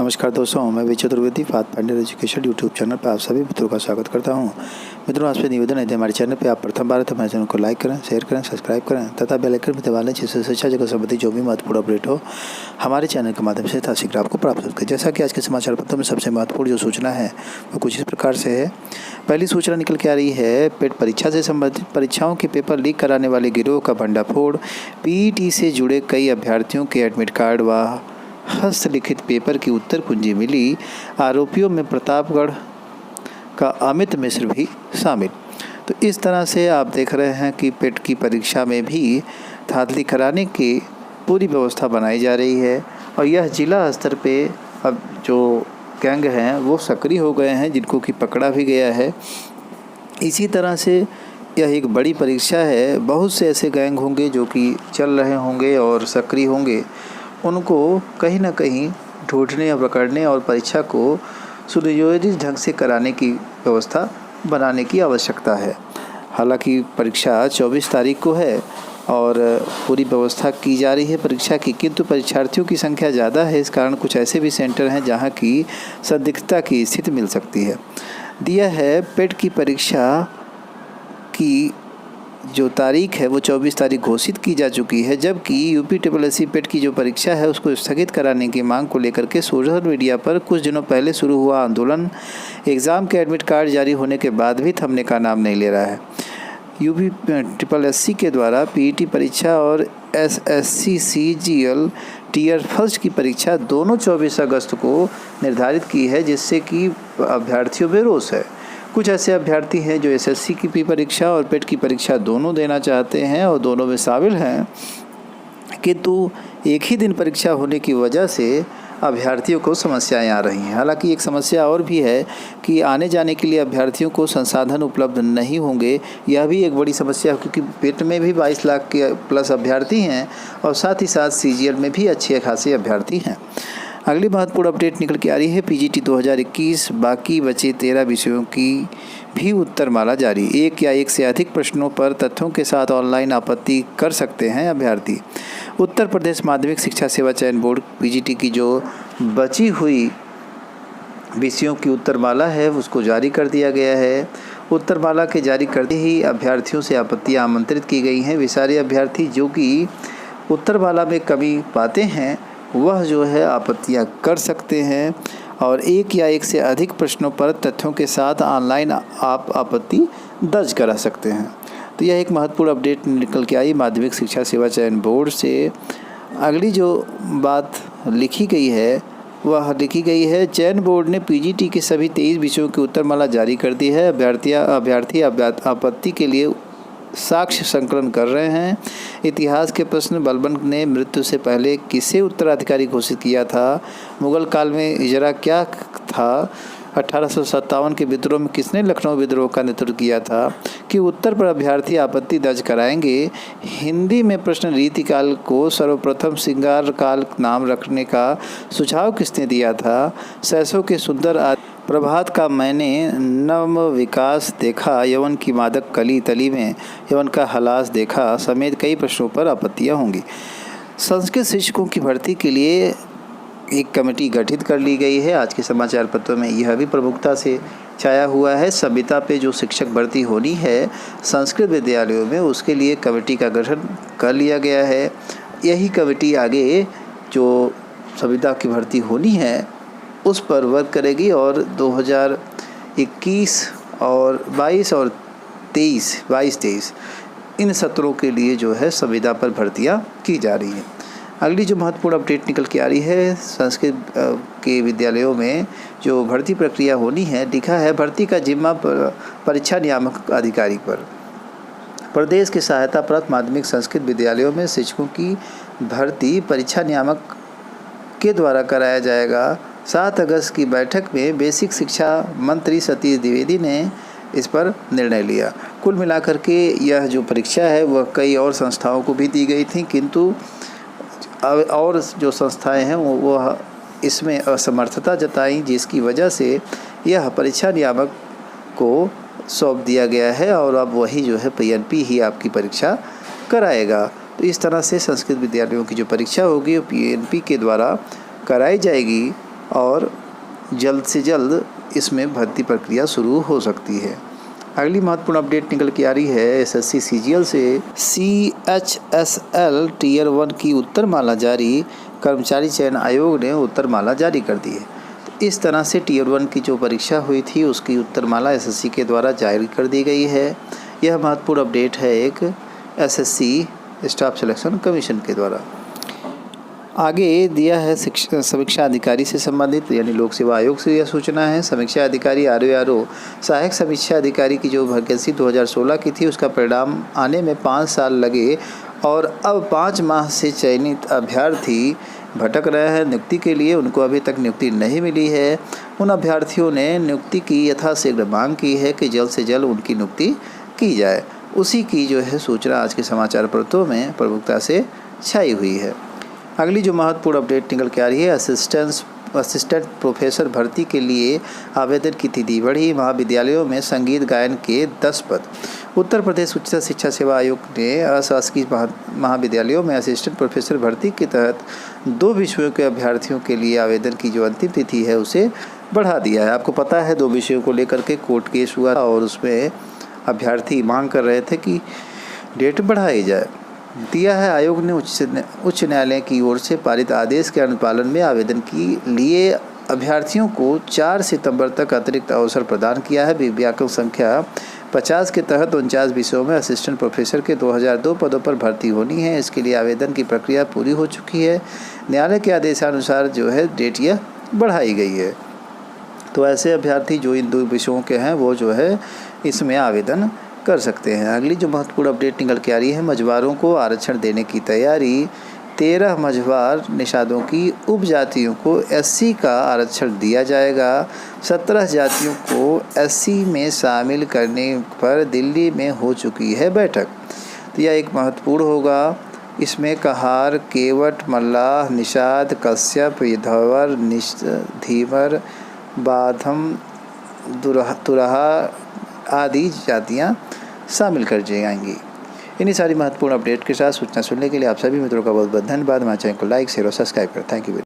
नमस्कार दोस्तों, मैं Vijay Chaturvedi Pathfinder Education YouTube channel पर आप सभी मित्रों का स्वागत करता हूं। मित्रों, आपसे निवेदन है कि हमारे चैनल पर आप प्रथम बार हैं तो हमारे चैनल को लाइक करें, शेयर करें, सब्सक्राइब करें तथा बेल आइकन भी दबा लें, जिससे शिक्षा जगत संबंधी जो भी महत्वपूर्ण अपडेट हो हमारे चैनल के माध्यम से यथाशीघ्र आपको प्राप्त हो सके। जैसा कि आज के समाचार पत्रों में सबसे महत्वपूर्ण जो सूचना है वो कुछ इस प्रकार से है। पहली सूचना निकल के आ रही है, पेट परीक्षा से संबंधित परीक्षाओं के पेपर लीक कराने वाले गिरोह का भंडाफोड़। पीईटी से जुड़े कई अभ्यर्थियों के एडमिट कार्ड व हस्तलिखित पेपर की उत्तर कुंजी मिली। आरोपियों में प्रतापगढ़ का अमित मिश्र भी शामिल। तो इस तरह से आप देख रहे हैं कि पेट की परीक्षा में भी धांधली कराने की पूरी व्यवस्था बनाई जा रही है और यह जिला स्तर पे अब जो गैंग हैं वो सक्रिय हो गए हैं, जिनको कि पकड़ा भी गया है। इसी तरह से यह एक बड़ी परीक्षा है। बहुत से ऐसे गैंग होंगे जो कि चल रहे होंगे और सक्रिय होंगे, उनको कहीं ना कहीं ढूंढने या पकड़ने और परीक्षा को सुनियोजित ढंग से कराने की व्यवस्था बनाने की आवश्यकता है। हालांकि परीक्षा 24 तारीख को है और पूरी व्यवस्था की जा रही है परीक्षा की, किंतु परीक्षार्थियों की संख्या ज़्यादा है। इस कारण कुछ ऐसे भी सेंटर हैं जहां की संदिग्धता की स्थिति मिल सकती है। दिया है पेट की परीक्षा की जो तारीख है वो 24 तारीख घोषित की जा चुकी है, जबकि यूपीएससी पेट की जो परीक्षा है उसको स्थगित कराने की मांग को लेकर के सोशल मीडिया पर कुछ दिनों पहले शुरू हुआ आंदोलन एग्ज़ाम के एडमिट कार्ड जारी होने के बाद भी थमने का नाम नहीं ले रहा है। यूपीएससी के द्वारा पीईटी परीक्षा और एसएससी सीजीएल टीयर फर्स्ट की परीक्षा दोनों 24 अगस्त को निर्धारित की है, जिससे कि अभ्यर्थियों में रोष है। कुछ ऐसे अभ्यर्थी हैं जो एसएससी की परीक्षा और पेट की परीक्षा दोनों देना चाहते हैं और दोनों में शामिल हैं, किंतु एक ही दिन परीक्षा होने की वजह से अभ्यर्थियों को समस्याएं आ रही हैं। हालांकि एक समस्या और भी है कि आने जाने के लिए अभ्यर्थियों को संसाधन उपलब्ध नहीं होंगे। यह भी एक बड़ी समस्या है, क्योंकि पेट में भी 22 लाख के प्लस अभ्यर्थी हैं और साथ ही साथ सीजीएल में भी अच्छे खासे अभ्यर्थी हैं। अगली महत्वपूर्ण अपडेट निकल के आ रही है, पीजीटी 2021 बाकी बचे 13 विषयों की भी उत्तरमाला जारी। एक या एक से अधिक प्रश्नों पर तथ्यों के साथ ऑनलाइन आपत्ति कर सकते हैं अभ्यर्थी। उत्तर प्रदेश माध्यमिक शिक्षा सेवा चयन बोर्ड पीजीटी की जो बची हुई विषयों की उत्तरमाला है उसको जारी कर दिया गया है। उत्तरमाला के जारी करते ही अभ्यर्थियों से आपत्तियां आमंत्रित की गई हैं। वे सारे अभ्यर्थी जो कि उत्तरमाला में कमी पाते हैं वह जो है आपत्तियां कर सकते हैं और एक या एक से अधिक प्रश्नों पर तथ्यों के साथ ऑनलाइन आप आपत्ति दर्ज करा सकते हैं। तो यह एक महत्वपूर्ण अपडेट निकल के आई माध्यमिक शिक्षा सेवा चयन बोर्ड से। अगली जो बात लिखी गई है वह लिखी गई है, चयन बोर्ड ने पीजीटी के सभी 23 विषयों की उत्तरमाला जारी कर दी है। अभ्यर्थी आपत्ति के लिए साक्ष्य संकलन कर रहे हैं। इतिहास के प्रश्न, बलबन ने मृत्यु से पहले किसे उत्तराधिकारी घोषित किया था? मुगल काल में इजरा क्या था? 1857 के विद्रोह में किसने लखनऊ विद्रोह का नेतृत्व किया था? कि उत्तर पर अभ्यर्थी आपत्ति दर्ज कराएंगे। हिंदी में प्रश्न, रीतिकाल को सर्वप्रथम श्रृंगार काल नाम रखने का सुझाव किसने दिया था? सैसों के सुंदर प्रभात का मैंने नव विकास देखा, यवन की मादक कली तली में यवन का हलास देखा समेत कई प्रश्नों पर आपत्तियां होंगी। संस्कृत शिक्षकों की भर्ती के लिए एक कमेटी गठित कर ली गई है। आज के समाचार पत्रों में यह भी प्रमुखता से छाया हुआ है। संविदा पे जो शिक्षक भर्ती होनी है संस्कृत विद्यालयों में, उसके लिए कमेटी का गठन कर लिया गया है। यही कमेटी आगे जो संविदा की भर्ती होनी है उस पर वर्क करेगी और 2021 और 22 और 22-23 इन सत्रों के लिए जो है संविदा पर भर्तियां की जा रही हैं। अगली जो महत्वपूर्ण अपडेट निकल के आ रही है, संस्कृत के विद्यालयों में जो भर्ती प्रक्रिया होनी है, लिखा है भर्ती का जिम्मा परीक्षा नियामक अधिकारी पर। प्रदेश के सहायता प्राप्त माध्यमिक संस्कृत विद्यालयों में शिक्षकों की भर्ती परीक्षा नियामक के द्वारा कराया जाएगा। 7 अगस्त की बैठक में बेसिक शिक्षा मंत्री सतीश द्विवेदी ने इस पर निर्णय लिया। कुल मिलाकर के यह जो परीक्षा है वह कई और संस्थाओं को भी दी गई थी, किंतु और जो संस्थाएं हैं वो इसमें असमर्थता जताई, जिसकी वजह से यह परीक्षा नियामक को सौंप दिया गया है और अब वही जो है पीएनपी ही आपकी परीक्षा कराएगा। तो इस तरह से संस्कृत विद्यालयों की जो परीक्षा होगी वो पीएनपी के द्वारा कराई जाएगी और जल्द से जल्द इसमें भर्ती प्रक्रिया शुरू हो सकती है। अगली महत्वपूर्ण अपडेट निकल के आ रही है एसएससी सीजीएल से। CHSL टीयर 1 की उत्तरमाला जारी, कर्मचारी चयन आयोग ने उत्तरमाला जारी कर दी है। तो इस तरह से टीयर 1 की जो परीक्षा हुई थी उसकी उत्तरमाला एसएससी के द्वारा जारी कर दी गई है। यह महत्वपूर्ण अपडेट है एक एसएससी स्टाफ सिलेक्शन कमीशन के द्वारा। आगे दिया है समीक्षा अधिकारी से संबंधित यानी लोक सेवा आयोग से यह सूचना है। समीक्षा अधिकारी RO सहायक समीक्षा अधिकारी की जो वैकेंसी 2016 की थी उसका परिणाम आने में 5 साल लगे और अब 5 माह से चयनित अभ्यर्थी भटक रहे हैं नियुक्ति के लिए। उनको अभी तक नियुक्ति नहीं मिली है। उन अभ्यर्थियों ने नियुक्ति की यथाशीघ्र मांग की है कि जल्द से जल्द उनकी नियुक्ति की जाए। उसी की जो है सूचना आज के समाचार पत्रों में प्रमुखता से छाई हुई है। अगली जो महत्वपूर्ण अपडेट निकल के आ रही है असिस्टेंट प्रोफेसर भर्ती के लिए आवेदन की तिथि बढ़ी। महाविद्यालयों में संगीत गायन के 10 पद। उत्तर प्रदेश उच्च शिक्षा सेवा आयोग ने अशासकीय महाविद्यालयों में असिस्टेंट प्रोफेसर भर्ती के तहत 2 विषयों के अभ्यर्थियों के लिए आवेदन की जो अंतिम तिथि है उसे बढ़ा दिया है। आपको पता है 2 विषयों को लेकर के कोर्ट केस हुआ और उसमें अभ्यर्थी मांग कर रहे थे कि डेट बढ़ाई जाए। दिया है आयोग ने उच्च न्यायालय की ओर से पारित आदेश के अनुपालन में आवेदन के लिए अभ्यर्थियों को 4 सितंबर तक अतिरिक्त अवसर प्रदान किया है। विज्ञापन संख्या 50 के तहत 49 विषयों में असिस्टेंट प्रोफेसर के 2002 पदों पर भर्ती होनी है। इसके लिए आवेदन की प्रक्रिया पूरी हो चुकी है। न्यायालय के आदेशानुसार जो है डेट यह बढ़ाई गई है। तो ऐसे अभ्यर्थी जो इन 2 विषयों के हैं वो जो है इसमें आवेदन कर सकते हैं। अगली जो महत्वपूर्ण अपडेट निकल के आ रही है मझवारों को आरक्षण देने की तैयारी। 13 मझवार निषादों की उपजातियों को SC का आरक्षण दिया जाएगा। 17 जातियों को SC में शामिल करने पर दिल्ली में हो चुकी है बैठक। तो यह एक महत्वपूर्ण होगा। इसमें कहार, केवट, मल्लाह, निषाद, कश्यप, धवर, धीवर, बाधम, तुरहा आदि जातियाँ शामिल कर जाएंगी। इन्हीं सारी महत्वपूर्ण अपडेट के साथ सूचना सुनने के लिए आप सभी मित्रों का बहुत बहुत धन्यवाद। हमारे चैनल को लाइक शेयर और सब्सक्राइब करें। Thank you.